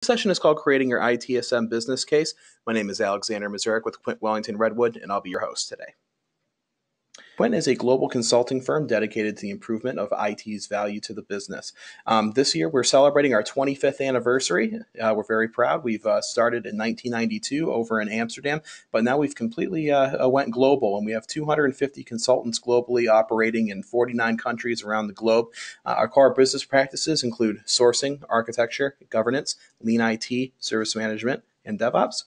This session is called Creating Your ITSM Business Case. My name is Alexander Mazurek with Quint, Wellington, Redwood, and I'll be your host today. Quint is a global consulting firm dedicated to the improvement of IT's value to the business. This year, we're celebrating our 25th anniversary. We're very proud. We've started in 1992 over in Amsterdam, but now we've completely went global, and we have 250 consultants globally operating in 49 countries around the globe. Our core business practices include sourcing, architecture, governance, lean IT, service management, and DevOps.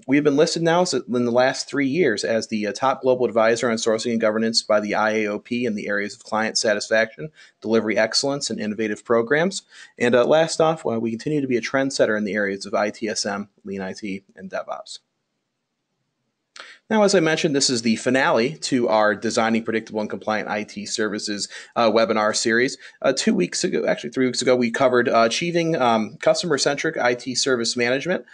We've been listed now in the last 3 years as the top global advisor on sourcing and governance by the IAOP in the areas of client satisfaction, delivery excellence, and innovative programs. And last off, we continue to be a trendsetter in the areas of ITSM, lean IT, and DevOps. Now, as I mentioned, this is the finale to our Designing Predictable and Compliant IT Services webinar series. 2 weeks ago, actually 3 weeks ago, we covered achieving customer-centric IT service management.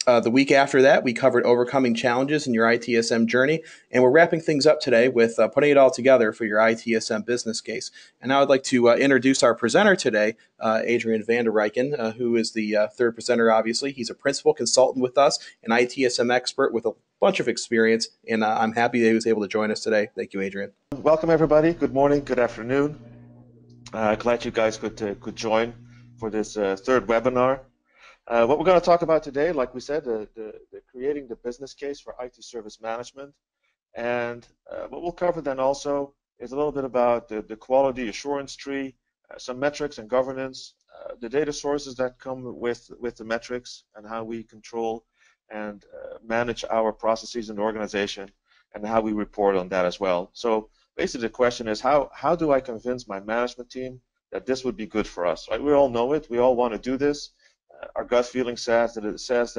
The week after that, we covered overcoming challenges in your ITSM journey, and we're wrapping things up today with putting it all together for your ITSM business case. And now I'd like to introduce our presenter today, Adrian van der Rijken, who is the third presenter, obviously. He's a principal consultant with us, an ITSM expert with a bunch of experience, and I'm happy that he was able to join us today. Thank you, Adrian. Welcome, everybody. Good morning, good afternoon. Glad you guys could join for this third webinar. What we're going to talk about today, like we said, the creating the business case for IT service management. And what we'll cover then also is a little bit about the quality assurance tree, some metrics and governance, the data sources that come with the metrics, and how we control and manage our processes in the organization, and how we report on that as well. So basically the question is, how do I convince my management team that this would be good for us? Right? We all know it. We all want to do this. Our gut feeling says that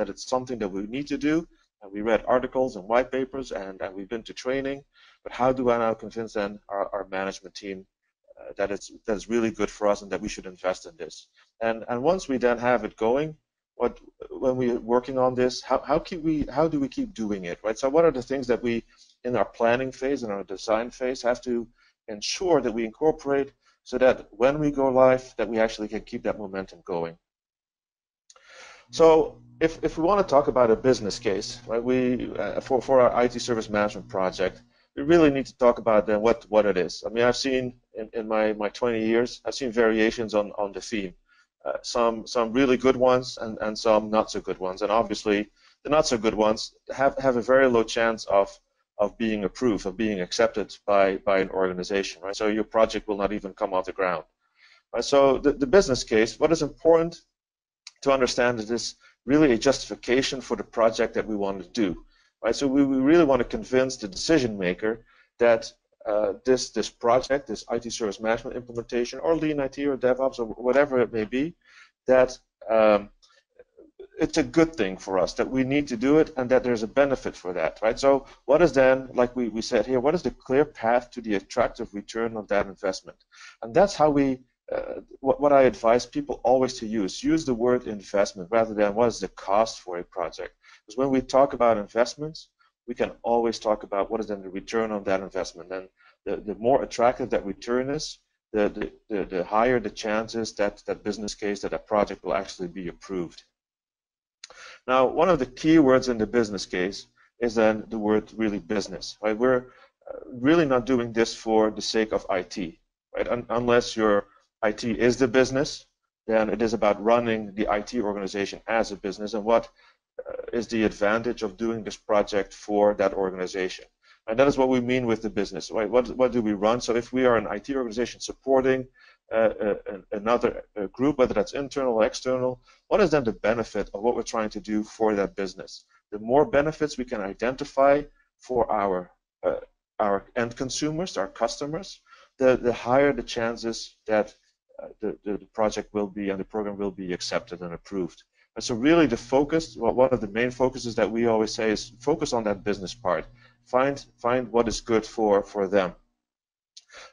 it's something that we need to do. We read articles and white papers, and we've been to training. But how do I now convince then our management team that it's really good for us and that we should invest in this? And once we then have it going, when we're working on this, how do we keep doing it, right? So what are the things that we, in our planning phase and our design phase, have to ensure that we incorporate so that when we go live, that we actually can keep that momentum going? So if we want to talk about a business case, right, for our IT service management project, we really need to talk about then what it is. I mean, I've seen in my 20 years, I've seen variations on the theme. Some really good ones and some not so good ones. And obviously, the not so good ones have a very low chance of being approved, of being accepted by an organization, right? So your project will not even come off the ground. Right? So the business case, what is important to understand is this really a justification for the project that we want to do, right? So we really want to convince the decision maker that this project, this IT service management implementation, or lean IT or DevOps or whatever it may be, that it's a good thing for us, that we need to do it, and that there's a benefit for that, right? So what is then, like we said here, what is the clear path to the attractive return of that investment? And that's how we what I advise people always to use the word investment rather than what is the cost for a project. Because when we talk about investments, we can always talk about what is then the return on that investment. And the more attractive that return is, the higher the chances that that business case, that project will actually be approved. Now, one of the key words in the business case is then the word really business. Right? We're really not doing this for the sake of IT, right? Unless your IT is the business, then it is about running the IT organization as a business, and what is the advantage of doing this project for that organization. And that is what we mean with the business, right? What do we run? So if we are an IT organization supporting another group, whether that's internal or external, what is then the benefit of what we're trying to do for that business? The more benefits we can identify for our end consumers, our customers, the higher the chances that the project will be and the program will be accepted and approved. And so really the focus, one of the main focuses that we always say is focus on that business part. Find what is good for them.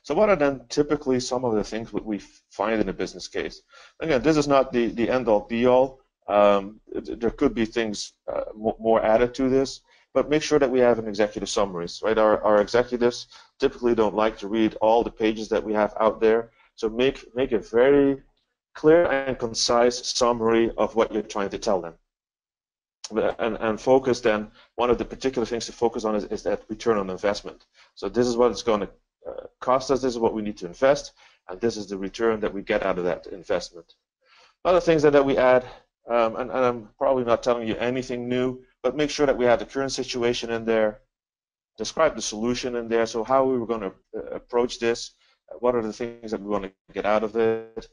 So what are then typically some of the things that we find in a business case? Again, this is not the end-all be-all. There could be things more added to this, but make sure that we have an executive summaries, right? Our executives typically don't like to read all the pages that we have out there. So make a very clear and concise summary of what you're trying to tell them. And focus then, one of the particular things to focus on is that return on investment. So this is what it's going to cost us, this is what we need to invest, and this is the return that we get out of that investment. Other things that we add, and I'm probably not telling you anything new, but make sure that we have the current situation in there, describe the solution in there, so how we were going to approach this, what are the things that we want to get out of it,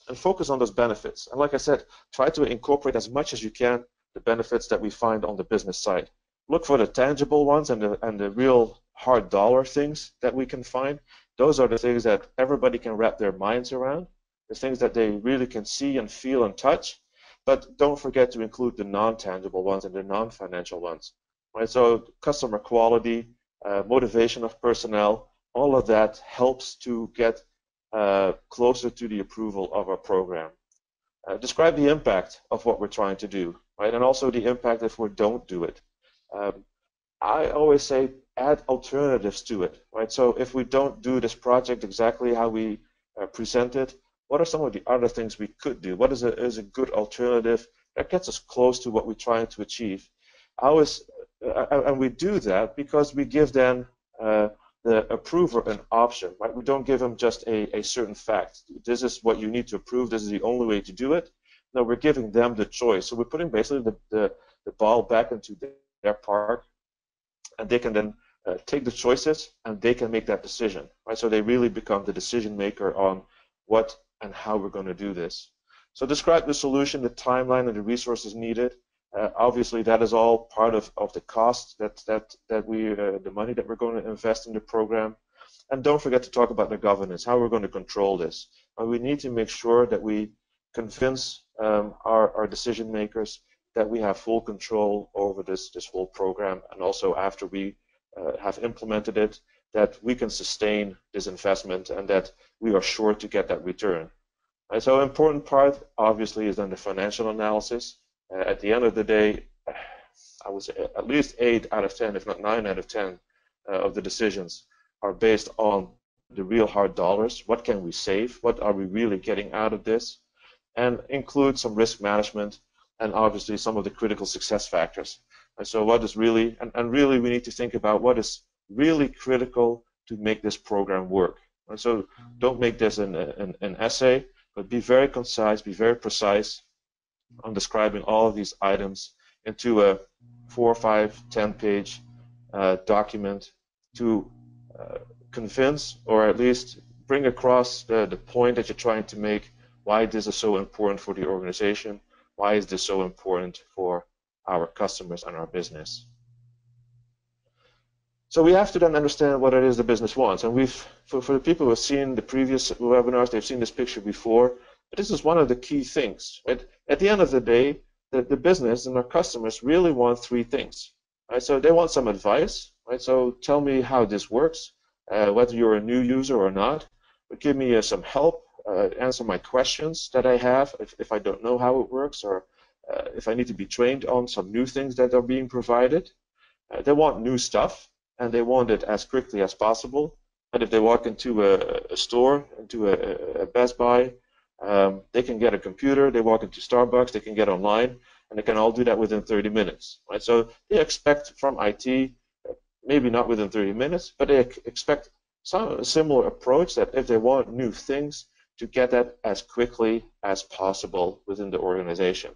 and focus on those benefits. And like I said, try to incorporate as much as you can the benefits that we find on the business side. Look for the tangible ones and the real hard dollar things that we can find. Those are the things that everybody can wrap their minds around, the things that they really can see and feel and touch. But don't forget to include the non-tangible ones and the non-financial ones. Right? So customer quality, motivation of personnel, all of that helps to get closer to the approval of our program. Describe the impact of what we're trying to do, right? And also the impact if we don't do it. I always say add alternatives to it, right? So if we don't do this project exactly how we present it, what are some of the other things we could do? What is a good alternative that gets us close to what we're trying to achieve? And we do that because we give them the approver an option, right? We don't give them just a certain fact. This is what you need to approve. This is the only way to do it. No, we're giving them the choice. So we're putting basically the ball back into their park, and they can then take the choices and they can make that decision, right? So they really become the decision maker on what and how we're going to do this. So describe the solution, the timeline, and the resources needed. Obviously, that is all part of the cost the money that we're going to invest in the program. And don't forget to talk about the governance, how we're going to control this. We need to make sure that we convince our decision makers that we have full control over this whole program, and also after we have implemented it, that we can sustain this investment and that we are sure to get that return. And so an important part, obviously, is then the financial analysis. At the end of the day, I would say at least 8 out of 10, if not 9 out of 10 of the decisions are based on the real hard dollars. What can we save? What are we really getting out of this? And include some risk management and obviously some of the critical success factors. And so what is really, and really we need to think about what is really critical to make this program work. And so don't make this an essay, but be very concise, be very precise on describing all of these items into a 4, 5, 10-page document to convince or at least bring across the point that you're trying to make, why this is so important for the organization, why is this so important for our customers and our business. So we have to then understand what it is the business wants. And for the people who have seen the previous webinars, they've seen this picture before. But this is one of the key things. Right? At the end of the day, the business and our customers really want 3 things. Right? So they want some advice. Right? So tell me how this works, whether you're a new user or not. But give me some help, answer my questions that I have if I don't know how it works, or if I need to be trained on some new things that are being provided. They want new stuff, and they want it as quickly as possible. And if they walk into a store, into a Best Buy, they can get a computer. They walk into Starbucks, they can get online, and they can all do that within 30 minutes. Right? So they expect from IT, maybe not within 30 minutes, but they expect some similar approach that if they want new things, to get that as quickly as possible within the organization.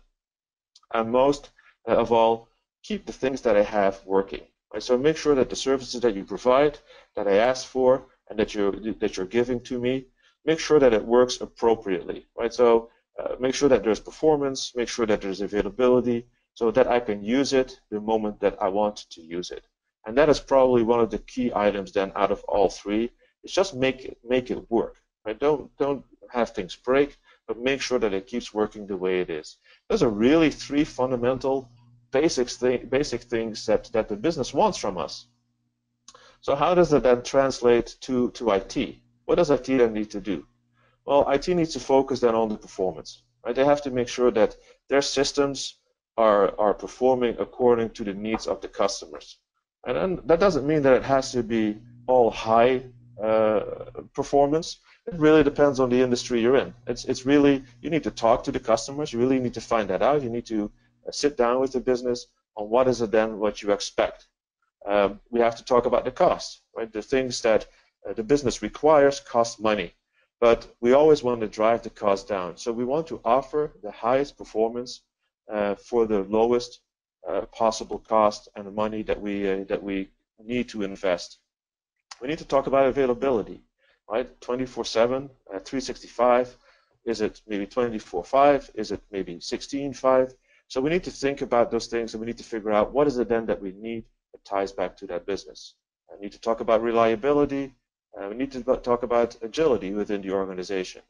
And most of all, keep the things that I have working. Right? So make sure that the services that you provide, that I asked for, and that you're giving to me, make sure that it works appropriately. Right? So make sure that there's performance, make sure that there's availability, so that I can use it the moment that I want to use it. And that is probably one of the key items then out of all 3. It's just make it work. Right? Don't have things break, but make sure that it keeps working the way it is. Those are really 3 fundamental basic things that the business wants from us. So how does it then translate to IT? What does IT then need to do? Well, IT needs to focus then on the performance. Right? They have to make sure that their systems are performing according to the needs of the customers. And then that doesn't mean that it has to be all high performance, It really depends on the industry you're in. It's really, you need to talk to the customers. You really need to find that out. You need to sit down with the business on what is it then what you expect. We have to talk about the cost, right? The things that the business requires cost money, but we always want to drive the cost down. So we want to offer the highest performance for the lowest possible cost and the money that we need to invest. We need to talk about availability, right? 24/7, 365. Is it maybe 24/5? Is it maybe 16/5? So we need to think about those things, and we need to figure out what is it then that we need that ties back to that business. We need to talk about reliability. We need to talk about agility within the organization.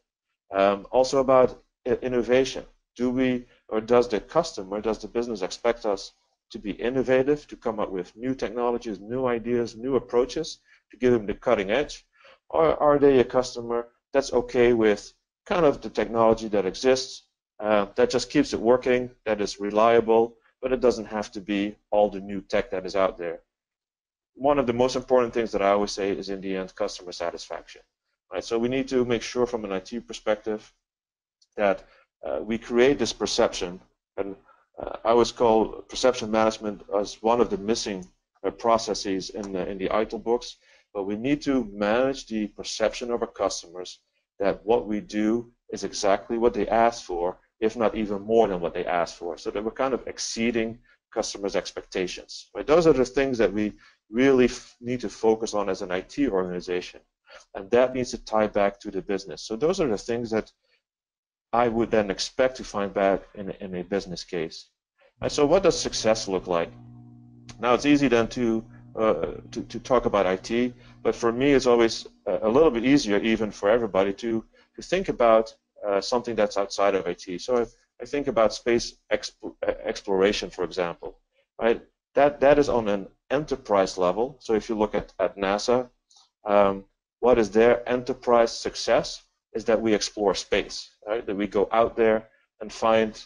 Also about innovation. Do we, or does the customer, does the business expect us to be innovative, to come up with new technologies, new ideas, new approaches, to give them the cutting edge? Or are they a customer that's okay with kind of the technology that exists, that just keeps it working, that is reliable, but it doesn't have to be all the new tech that is out there? One of the most important things that I always say is, in the end, customer satisfaction. Right? So we need to make sure from an IT perspective that we create this perception, and I always call perception management as one of the missing processes in the ITIL books. But we need to manage the perception of our customers that what we do is exactly what they asked for, if not even more than what they asked for, so that we're kind of exceeding customers' expectations. Right? Those are the things that we really need to focus on as an IT organization, and that needs to tie back to the business. So those are the things that I would then expect to find back in a business case. And so what does success look like? Now, it's easy then to talk about IT, but for me it's always a little bit easier, even for everybody, to think about something that's outside of IT. So I think about space exploration, for example. Right? That is on an enterprise level. So if you look at NASA, what is their enterprise success is that we explore space, right? That we go out there and find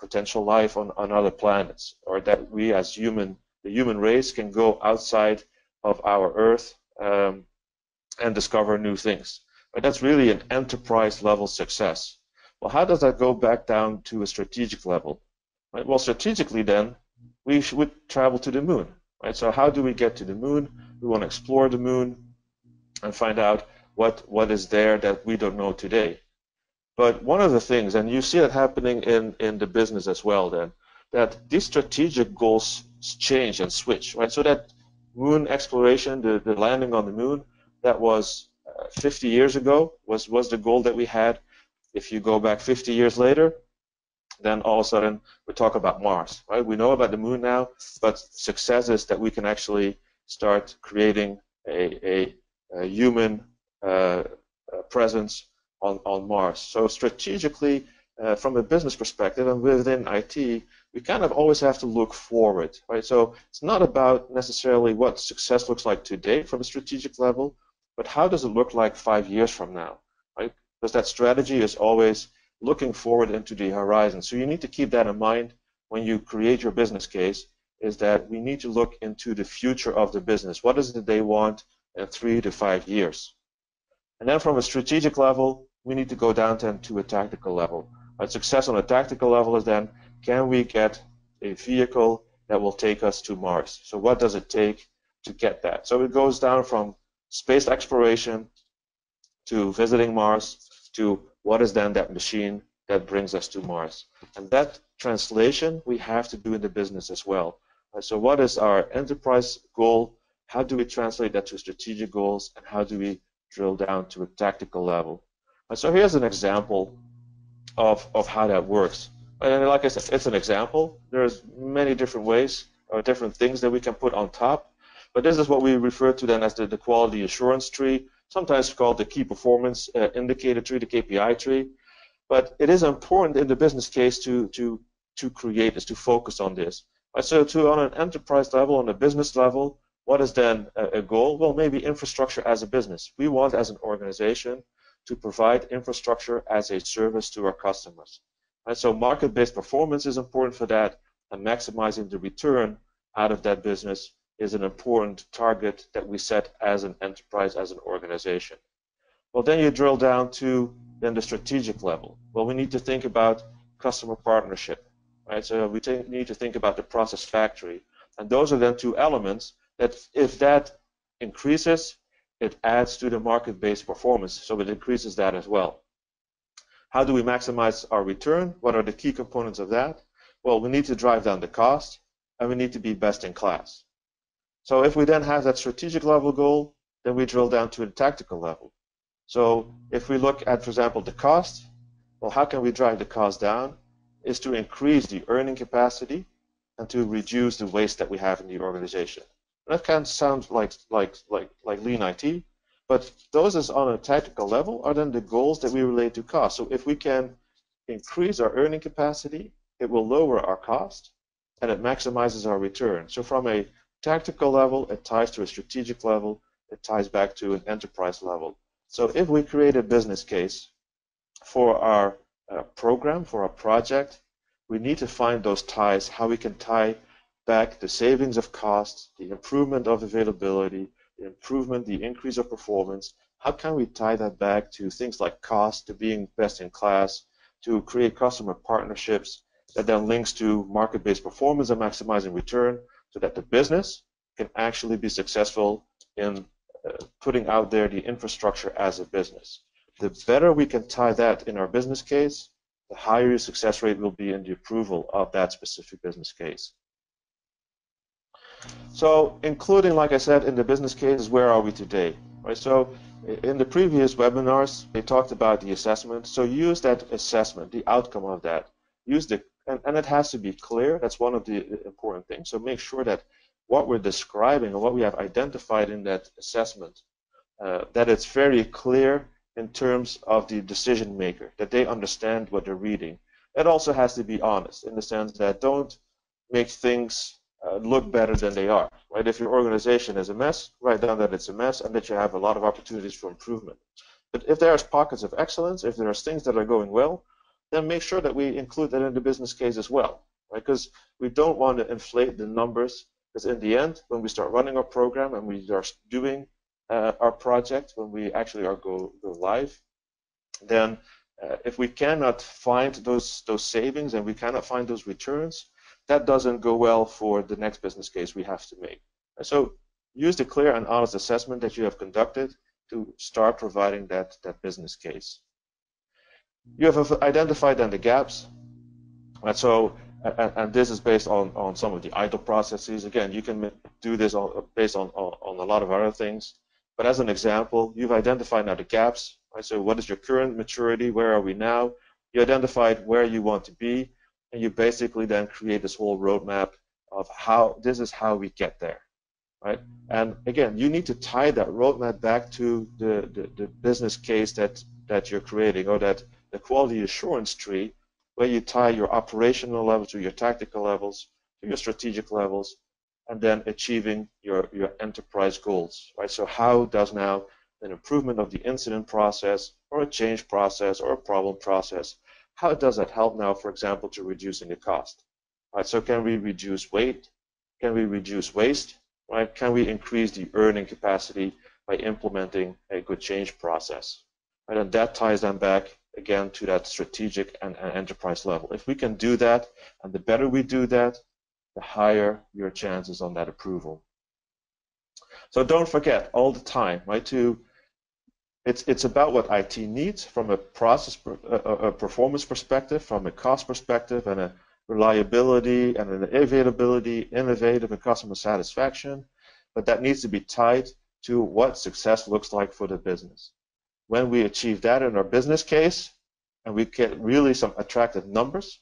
potential life on other planets, or that we as the human race can go outside of our Earth and discover new things. But that's really an enterprise level success. Well, how does that go back down to a strategic level? Right? Well, strategically then, we would travel to the moon. Right? So how do we get to the moon? We want to explore the moon and find out what is there that we don't know today. But one of the things, and you see it happening in the business as well then, that these strategic goals change and switch, right? So that moon exploration, the landing on the moon, that was 50 years ago, was the goal that we had. If you go back 50 years later, then all of a sudden we talk about Mars, right? We know about the moon now, but success is that we can actually start creating a human presence on Mars. So strategically, from a business perspective and within IT, we kind of always have to look forward, right? So it's not about necessarily what success looks like today from a strategic level, but how does it look like 5 years from now, right? Because that strategy is always looking forward into the horizon. So you need to keep that in mind when you create your business case, is that we need to look into the future of the business. What is it they want in 3 to 5 years? And then from a strategic level, we need to go down then to a tactical level. Right? Success on a tactical level is then, can we get a vehicle that will take us to Mars? So what does it take to get that? So it goes down from space exploration to visiting Mars to what is then that machine that brings us to Mars. And that translation we have to do in the business as well. So what is our enterprise goal? How do we translate that to strategic goals? And how do we drill down to a tactical level? And so here's an example of how that works. And like I said, it's an example. There's many different ways or different things that we can put on top. But this is what we refer to then as the quality assurance tree, sometimes called the key performance indicator tree, the KPI tree. But it is important in the business case to create this, to focus on this. Right, so on an enterprise level, on a business level, what is then a goal? Well, maybe infrastructure as a business. We want, as an organization, to provide infrastructure as a service to our customers. And so market-based performance is important for that, and maximizing the return out of that business is an important target that we set as an enterprise, as an organization. Well, then you drill down to then the strategic level. Well, we need to think about customer partnership, right? So we need to think about the process factory. And those are then two elements that if that increases, it adds to the market-based performance. So it increases that as well. How do we maximize our return? What are the key components of that? Well, we need to drive down the cost, and we need to be best in class. So if we then have that strategic level goal, then we drill down to the tactical level. So if we look at, for example, the cost, well, how can we drive the cost down? Is to increase the earning capacity and to reduce the waste that we have in the organization. That kind of sounds like lean IT, but those is on a tactical level are then the goals that we relate to cost. So if we can increase our earning capacity, it will lower our cost and it maximizes our return. So from a tactical level, it ties to a strategic level, it ties back to an enterprise level. So if we create a business case for our program, for our project, we need to find those ties, how we can tie back the savings of costs, the improvement of availability, the improvement, the increase of performance. How can we tie that back to things like cost, to being best in class, to create customer partnerships that then links to market-based performance and maximizing return so that the business can actually be successful in putting out there the infrastructure as a business. The better we can tie that in our business case, the higher your success rate will be in the approval of that specific business case. So including, like I said, in the business cases, where are we today? Right. So in the previous webinars, they talked about the assessment. So use that assessment, the outcome of that. Use the, and it has to be clear. That's one of the important things. So make sure that what we're describing or what we have identified in that assessment, that it's very clear in terms of the decision maker, that they understand what they're reading. It also has to be honest in the sense that don't make things look better than they are. Right? If your organization is a mess, write down that it's a mess and that you have a lot of opportunities for improvement. But if there's pockets of excellence, if there's things that are going well, then make sure that we include that in the business case as well. Right? Because we don't want to inflate the numbers. Because in the end, when we start running our program and we are doing our project, when we actually are go live, then if we cannot find those savings and we cannot find those returns, that doesn't go well for the next business case we have to make. So use the clear and honest assessment that you have conducted to start providing that business case. You have identified then the gaps. And so, and this is based on some of the idle processes. Again, you can do this based on a lot of other things. But as an example, you've identified now the gaps. Right? So what is your current maturity? Where are we now? You identified where you want to be, and you basically then create this whole roadmap of how this is how we get there. Right? And again, you need to tie that roadmap back to the business case that you're creating, or that the quality assurance tree, where you tie your operational level to your tactical levels, to your strategic levels, and then achieving your enterprise goals. Right? So how does now an improvement of the incident process, or a change process, or a problem process, how does that help now, for example, to reducing the cost? Right? So can we reduce weight? Can we reduce waste? Right? Can we increase the earning capacity by implementing a good change process? Right? And that ties them back again to that strategic and enterprise level. If we can do that, and the better we do that, the higher your chances on that approval. So don't forget all the time, right? It's about what IT needs from a process, a performance perspective, from a cost perspective, and a reliability and an availability, innovative, and customer satisfaction. But that needs to be tied to what success looks like for the business. When we achieve that in our business case, and we get really some attractive numbers,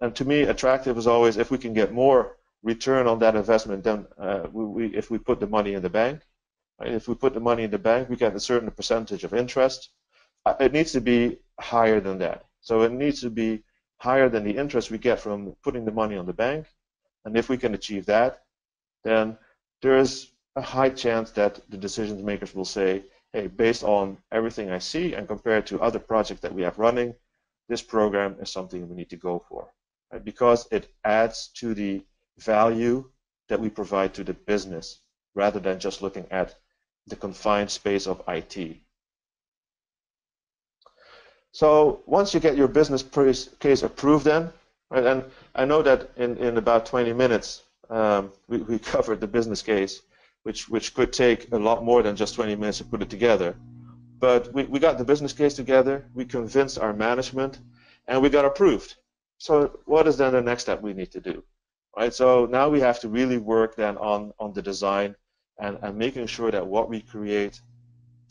and to me, attractive is always if we can get more return on that investment than if we put the money in the bank. Right? If we put the money in the bank, we get a certain percentage of interest. It needs to be higher than that. So it needs to be higher than the interest we get from putting the money on the bank. And if we can achieve that, then there is a high chance that the decision makers will say, hey, based on everything I see and compared to other projects that we have running, this program is something we need to go for. Right? Because it adds to the value that we provide to the business, rather than just looking at the confined space of IT. So once you get your business case approved then, right, and I know that in about 20 minutes we covered the business case, which could take a lot more than just 20 minutes to put it together. But we got the business case together, we convinced our management, and we got approved. So what is then the next step we need to do? Right, so now we have to really work then on the design and making sure that what we create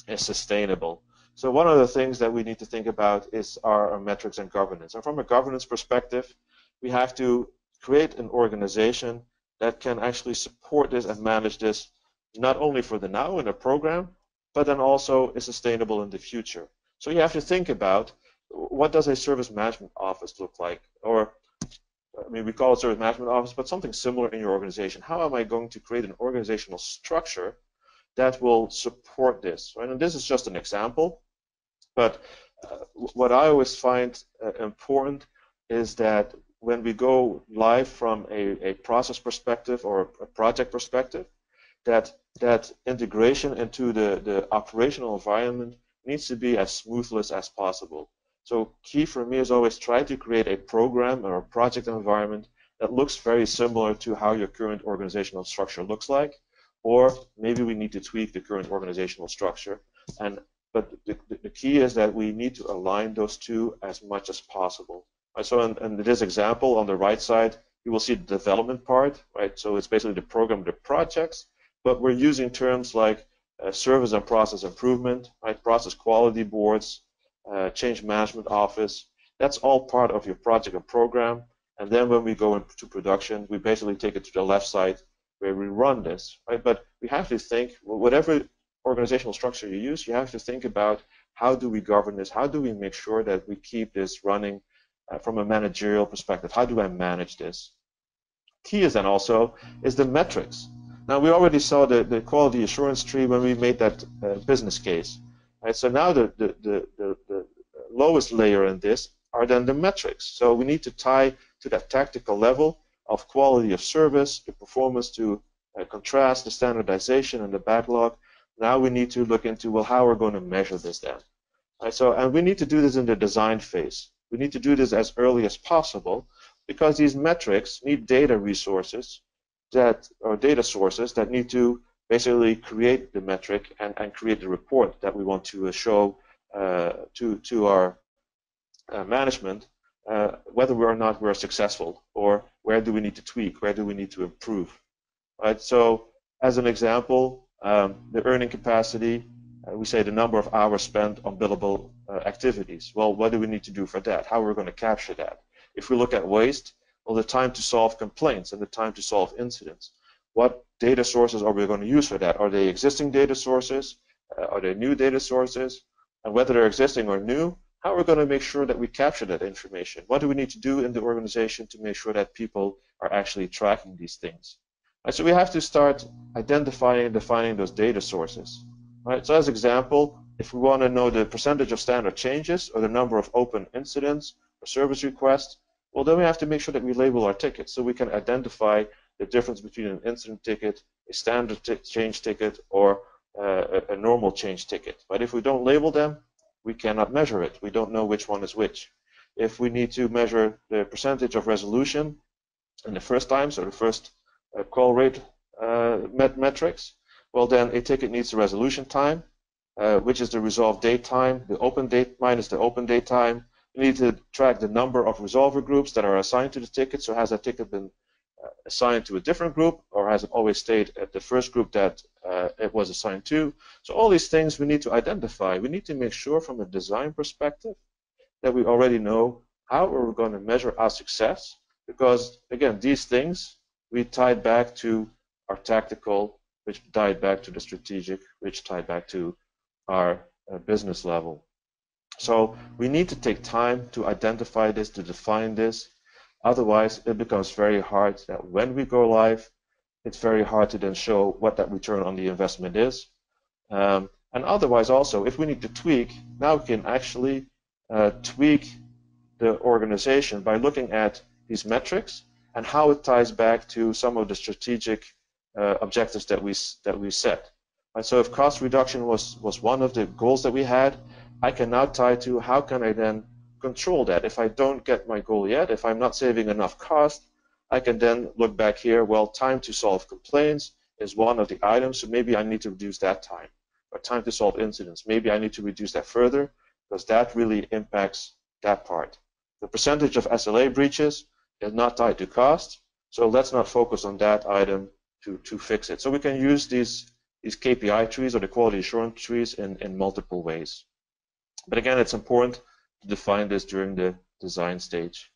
is sustainable. So one of the things that we need to think about is our metrics and governance. And from a governance perspective, we have to create an organization that can actually support this and manage this not only for the now in a program, but then also is sustainable in the future. So you have to think about, what does a service management office look like? Or, I mean, we call it service management office, but something similar in your organization. How am I going to create an organizational structure that will support this? Right? And this is just an example, but what I always find important is that when we go live from a process perspective or a project perspective, that integration into the operational environment needs to be as seamless as possible. So key for me is always try to create a program or a project environment that looks very similar to how your current organizational structure looks like, or maybe we need to tweak the current organizational structure. But the key is that we need to align those two as much as possible. Right, so in this example on the right side, you will see the development part, right? So it's basically the program, the projects, but we're using terms like service and process improvement, right? Process quality boards, change management office. That's all part of your project and program. And then when we go into production, we basically take it to the left side where we run this, right? But we have to think, whatever organizational structure you use, you have to think about, how do we govern this? How do we make sure that we keep this running from a managerial perspective? How do I manage this? Key is then also is the metrics. Now, we already saw the quality assurance tree when we made that business case. Right? So now the lowest layer in this are then the metrics. So we need to tie to that tactical level of quality of service, the performance to contrast, the standardization and the backlog. Now we need to look into, well, how we're going to measure this then. Right? So, and we need to do this in the design phase. We need to do this as early as possible, because these metrics need data resources or data sources that need to basically create the metric and create the report that we want to show to our management, whether or not we're successful, or where do we need to tweak, where do we need to improve. Right? So as an example, the earning capacity, we say the number of hours spent on billable activities. Well, what do we need to do for that? How are we going to capture that? If we look at waste, well, the time to solve complaints and the time to solve incidents. What data sources are we going to use for that? Are they existing data sources? Are they new data sources? And whether they're existing or new, how are we going to make sure that we capture that information? What do we need to do in the organization to make sure that people are actually tracking these things? Right, so we have to start identifying and defining those data sources. Right, so as an example, if we want to know the percentage of standard changes or the number of open incidents or service requests, well, then we have to make sure that we label our tickets so we can identify the difference between an incident ticket, a standard change ticket, or a normal change ticket. But if we don't label them, we cannot measure it. We don't know which one is which. If we need to measure the percentage of resolution in the first time, so the first call rate metrics, well, then a ticket needs the resolution time, which is the resolve date time, the open date minus the open date time. You need to track the number of resolver groups that are assigned to the ticket. So has that ticket been assigned to a different group, or has it always stayed at the first group that it was assigned to? So all these things we need to identify. We need to make sure from a design perspective that we already know how we're going to measure our success, because again, these things we tied back to our tactical, which tied back to the strategic, which tied back to our business level. So we need to take time to identify this, to define this. Otherwise, it becomes very hard that when we go live, it's very hard to then show what that return on the investment is. And otherwise also, if we need to tweak, now we can actually tweak the organization by looking at these metrics and how it ties back to some of the strategic objectives that we set. And so if cost reduction was one of the goals that we had, I can now tie to how can I then control that. If I don't get my goal yet, if I'm not saving enough cost, I can then look back here. Well, time to solve complaints is one of the items, so maybe I need to reduce that time. Or time to solve incidents, maybe I need to reduce that further, because that really impacts that part. The percentage of SLA breaches is not tied to cost, so let's not focus on that item to fix it. So we can use these KPI trees or the quality assurance trees in multiple ways. But again, it's important to define this during the design stage.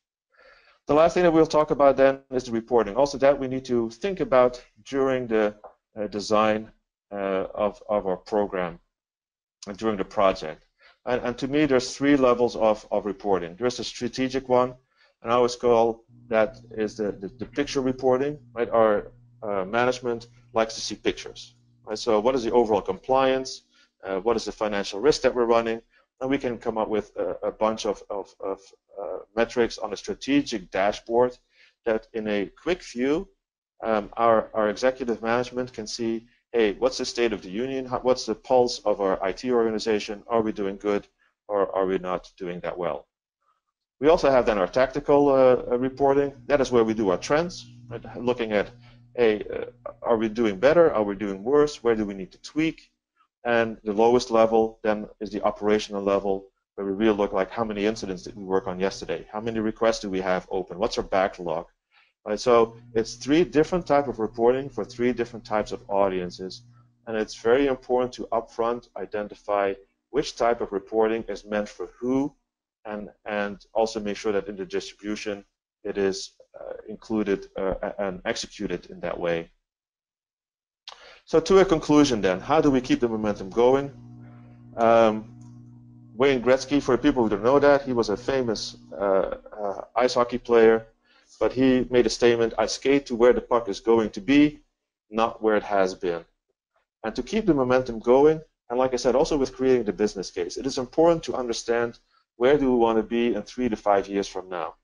The last thing that we'll talk about then is the reporting. Also, that we need to think about during the design of our program and during the project. And to me, there's three levels of reporting. There's the strategic one, and I always call that is the picture reporting. Right? Our management likes to see pictures. Right? So what is the overall compliance? What is the financial risk that we're running? And we can come up with a bunch of metrics on a strategic dashboard that in a quick view, our executive management can see, hey, what's the state of the union? What's the pulse of our IT organization? Are we doing good or are we not doing that well? We also have then our tactical reporting. That is where we do our trends, right? Looking at, hey, are we doing better? Are we doing worse? Where do we need to tweak? And the lowest level then is the operational level, where we really look like how many incidents did we work on yesterday? How many requests do we have open? What's our backlog? Right, so it's three different types of reporting for three different types of audiences. And it's very important to upfront identify which type of reporting is meant for who, and also make sure that in the distribution it is included and executed in that way. So to a conclusion then, how do we keep the momentum going? Wayne Gretzky, for people who don't know that, he was a famous ice hockey player, but he made a statement, I skate to where the puck is going to be, not where it has been. And to keep the momentum going, and like I said, also with creating the business case, it is important to understand where do we want to be in 3 to 5 years from now.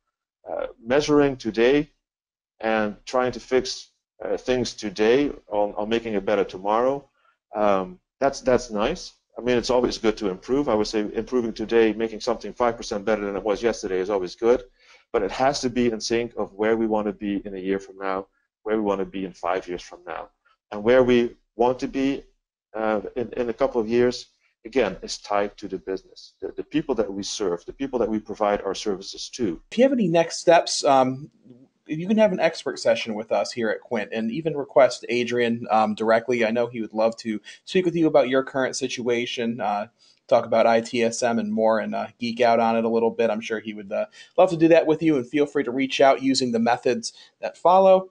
Measuring today and trying to fix things today on making it better tomorrow, that's nice. I mean, it's always good to improve. I would say improving today, making something 5% better than it was yesterday is always good, but it has to be in sync of where we want to be in a year from now, where we want to be in 5 years from now, and where we want to be in a couple of years, again, is tied to the business, the people that we serve, the people that we provide our services to. If you have any next steps, you can have an expert session with us here at Quint and even request Adrian directly. I know he would love to speak with you about your current situation, talk about ITSM and more, and geek out on it a little bit. I'm sure he would love to do that with you, and feel free to reach out using the methods that follow.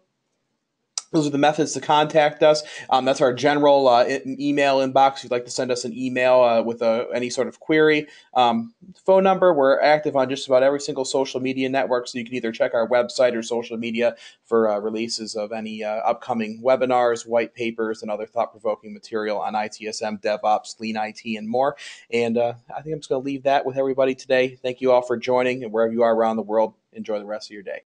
Those are the methods to contact us. That's our general email inbox. If you'd like to send us an email with any sort of query. Phone number, we're active on just about every single social media network, so you can either check our website or social media for releases of any upcoming webinars, white papers, and other thought-provoking material on ITSM, DevOps, Lean IT, and more. And I think I'm just going to leave that with everybody today. Thank you all for joining, and wherever you are around the world, enjoy the rest of your day.